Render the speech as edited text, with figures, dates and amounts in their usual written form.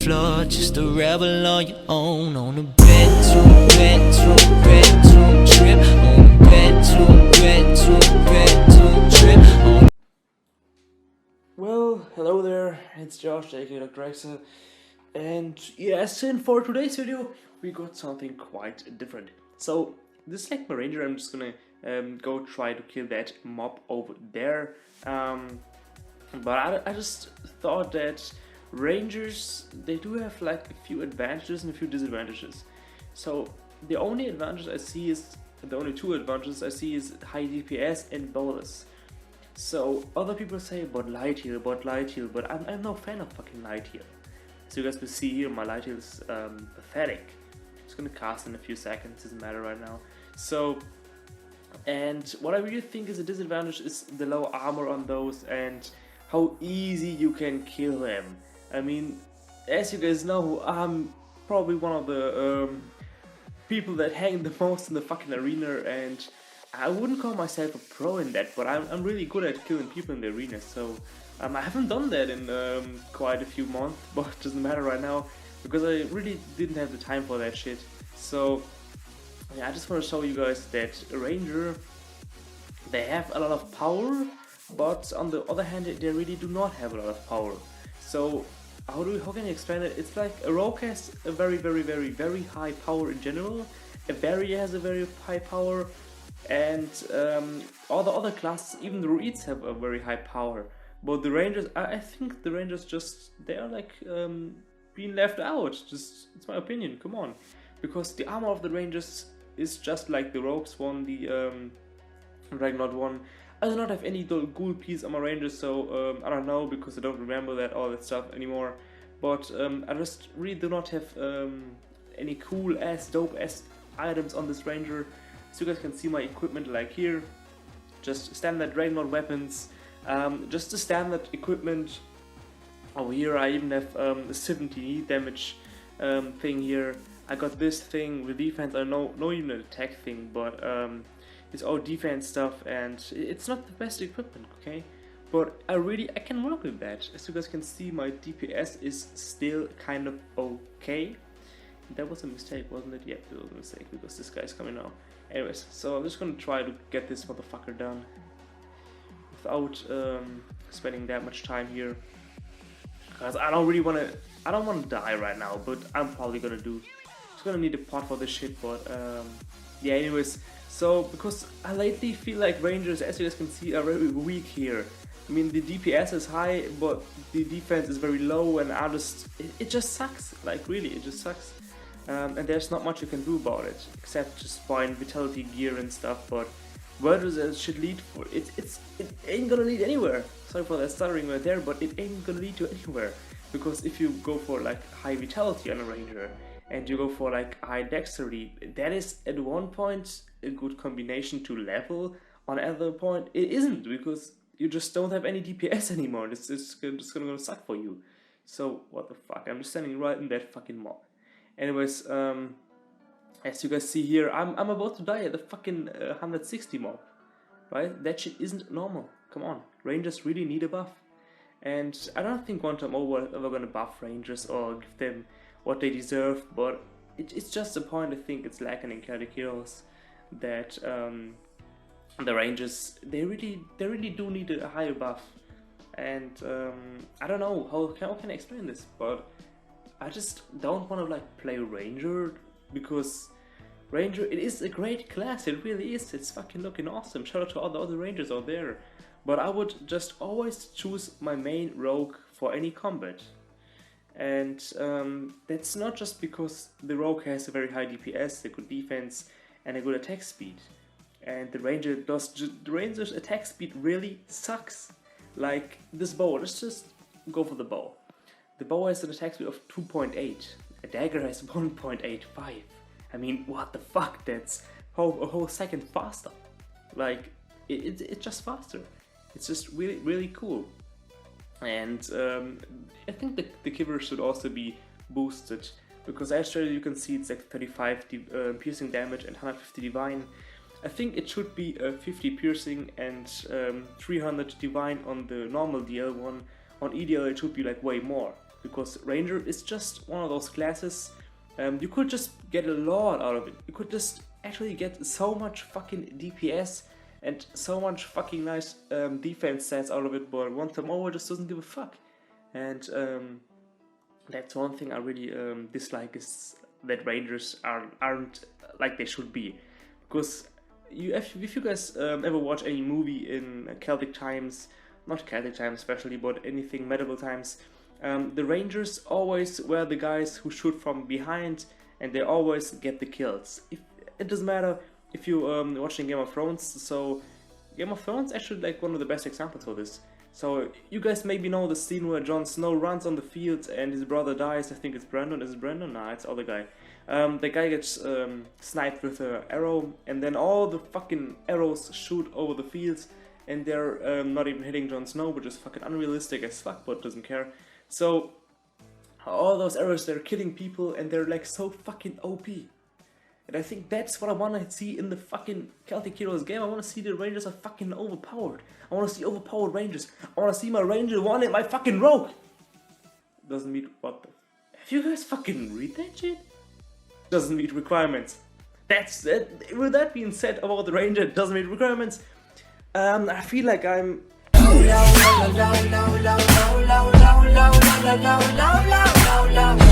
Floor, just a rebel on your own. On a bedroom trip. On a bedroom trip. Well, hello there, it's Josh, aka Dr. Excel, and yes, and for today's video, we got something quite different. So, this is like my ranger, I'm just gonna go try to kill that mob over there, but I just thought that rangers, they do have like a few advantages and a few disadvantages. So, the only advantage I see is, the only two advantages I see is high DPS and bonus. So other people say about light heal, but I'm no fan of fucking light heal. So you guys will see here, my light heal is pathetic. It's gonna cast in a few seconds, doesn't matter right now. So, and what I really think is a disadvantage is the low armor on those and how easy you can kill them. I mean, as you guys know, I'm probably one of the people that hang the most in the fucking arena, and I wouldn't call myself a pro in that, but I'm really good at killing people in the arena, so I haven't done that in quite a few months, but it doesn't matter right now, because I really didn't have the time for that shit. So yeah, I just want to show you guys that Ranger, they have a lot of power, but on the other hand, they really do not have a lot of power. So how can I explain it? It's like a rogue has a very high power in general, a barrier has a very high power, and all the other classes, even the druids, have a very high power. But the rangers, I think the rangers just, they are like being left out. Just, it's my opinion, come on. Because the armor of the rangers is just like the rogues one, the Ragnarok one. I do not have any ghoul piece on my rangers, so I don't know, because I don't remember all that stuff anymore. But I just really do not have any cool ass, dope ass items on this ranger. So you guys can see my equipment like here, just standard Ragnarok weapons, just the standard equipment. Over here I even have a 70 damage thing here. I got this thing with defense, I know even an attack thing, but it's all defense stuff, and it's not the best equipment, okay? But I can work with that. As you guys can see, my DPS is still kind of okay. That was a mistake, wasn't it? Yeah, it was a mistake, because this guy's coming now. Anyways, so I'm just gonna try to get this motherfucker done without spending that much time here, because I don't wanna die right now, but I'm probably gonna do. Just gonna need a pot for this shit, but yeah. Anyways, so because I lately feel like rangers, as you guys can see, are very weak here. I mean, the DPS is high, but the defense is very low, and it just sucks. Like really, it just sucks. And there's not much you can do about it, except just find vitality gear and stuff, but where does that shit lead for? It ain't gonna lead anywhere. Sorry for that stuttering right there, but it ain't gonna lead to anywhere. Because if you go for like high vitality on a ranger, and you go for like high dexterity, that is at one point a good combination to level, on another point it isn't, because you just don't have any DPS anymore. It's just gonna suck for you. So what the fuck, I'm just standing right in that fucking mob. Anyways, as you guys see here, I'm about to die at the fucking 160 mob, right? That shit isn't normal. Come on, rangers really need a buff, and I don't think one time over ever gonna buff rangers or give them what they deserve. But it's just a point I think it's lacking in chaotic heroes, that the rangers, they really do need a higher buff, and I don't know how can I explain this, but I just don't want to like play Ranger, because Ranger, it is a great class, it really is, it's fucking looking awesome, shout out to all the other Rangers out there, but I would just always choose my main rogue for any combat. And that's not just because the rogue has a very high DPS, a good defense, and a good attack speed, and the ranger's attack speed really sucks. Like this bow, let's just go for the bow. The bow has an attack speed of 2.8, a dagger has 1.85. I mean, what the fuck, that's a whole second faster. Like, it's just faster. It's just really cool. And I think the Kiver should also be boosted, because actually you can see it's like 35 piercing damage and 150 divine. I think it should be 50 piercing and 300 divine on the normal DL one. On EDL it should be like way more. because Ranger is just one of those classes. You could just get a lot out of it. You could just actually get so much fucking DPS and so much fucking nice defense stats out of it, but one time over just doesn't give a fuck. And that's one thing I really dislike, is that Rangers aren't like they should be. Because if you guys ever watch any movie in Celtic times, not Celtic times especially, but anything medieval times, the Rangers always were the guys who shoot from behind, and they always get the kills. It doesn't matter if you're watching Game of Thrones, so Game of Thrones actually like one of the best examples for this. So you guys maybe know the scene where Jon Snow runs on the field and his brother dies. I think it's Brandon. Is it Brandon? Nah, it's the other guy. The guy gets sniped with an arrow, and then all the fucking arrows shoot over the fields, and they're not even hitting Jon Snow, which is fucking unrealistic as fuck, but doesn't care. So all those arrows, they're killing people, and they're like so fucking OP. And I think that's what I want to see in the fucking Celtic Heroes game. I want to see the Rangers are fucking overpowered. I want to see overpowered Rangers. I want to see my Ranger one-hit my fucking rogue. Doesn't meet what the... Have you guys fucking read that shit? Doesn't meet requirements. That's it. With that being said about the Ranger, doesn't meet requirements. I feel like I'm... low, low, low, low, low, low, low, low, low, low, low, low, low, low, low.